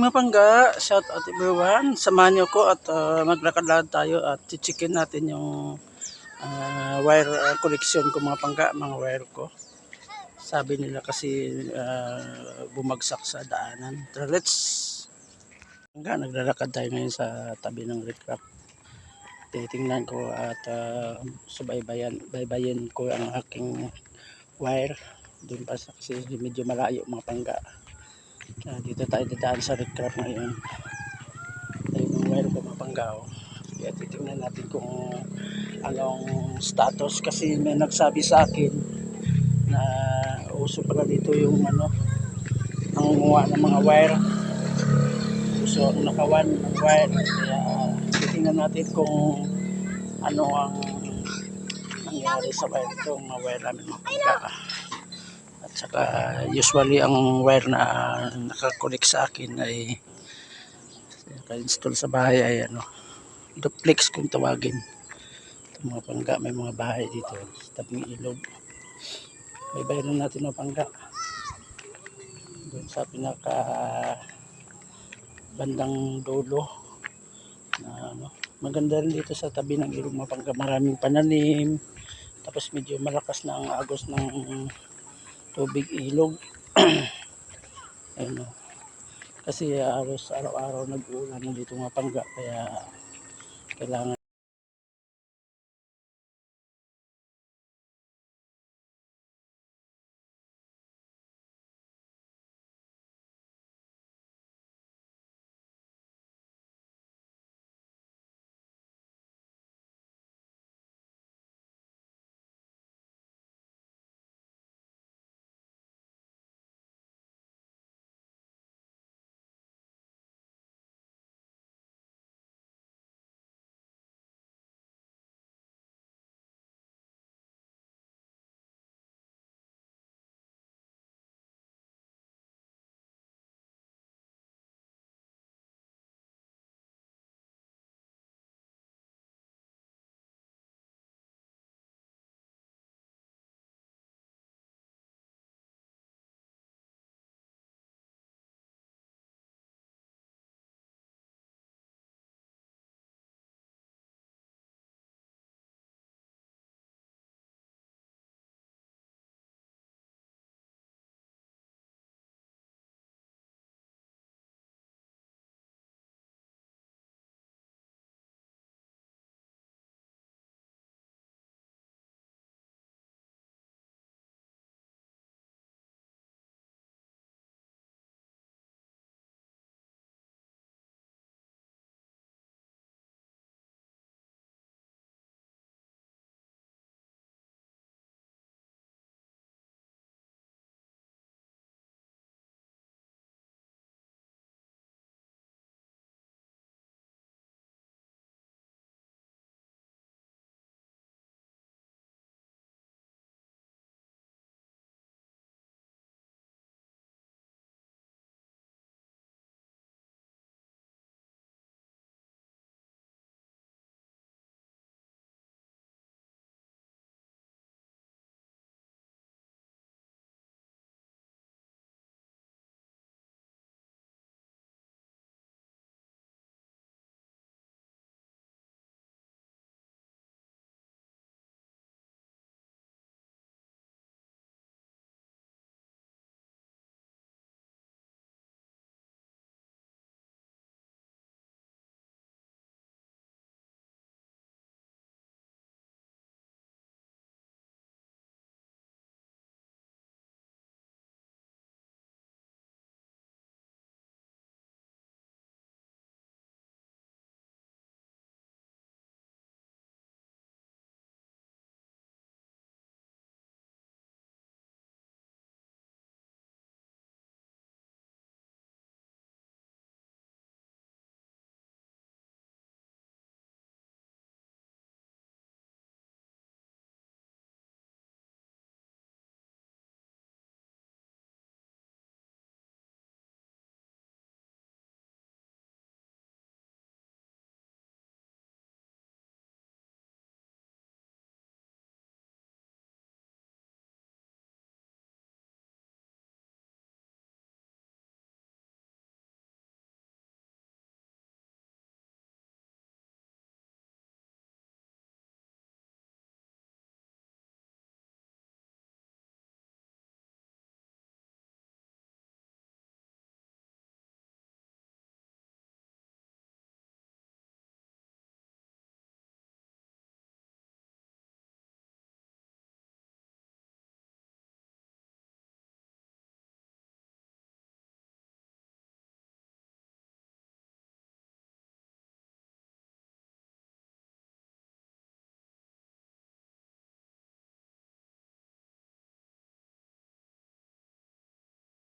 mapangga, shout out everyone. Samahan niyo ko at maglakad-lakad tayo at chichikin natin yung wire collection ko mga pangga, mga wire ko. Sabi nila kasi bumagsak sa daanan. So let's naglalakad tayo ngayon sa tabi ng recraft. Titingnan ko at baybayin ko ang aking wire. Doon pa kasi medyo malayo mga pangga. Dito tayo dadaan sa recraft ngayon. Tayo ng wire ko mga pangga. Kaya titingnan natin kung anong status kasi may nagsabi sa akin na uso pala dito yung ang gumawa ng mga wire. Uso ang nakawan ng wire. Kaya titingnan natin kung ano ang nangyari sa wire ito, mga wire namin mga pangga. At saka usually ang wire na nakakonect sa akin ay naka-install sa bahay ay duplex kung tawagin. Ito mga pangga, may mga bahay dito sa tabing ilog. May bayan natin mga pangga doon sa pinaka bandang dulo na maganda rin dito sa tabi ng ilog mga pangga. Maraming pananim, tapos medyo malakas na ang agos ng tubig ilog. Ayun, kasi araw-araw nag-uulan dito mga pangga, kaya kailangan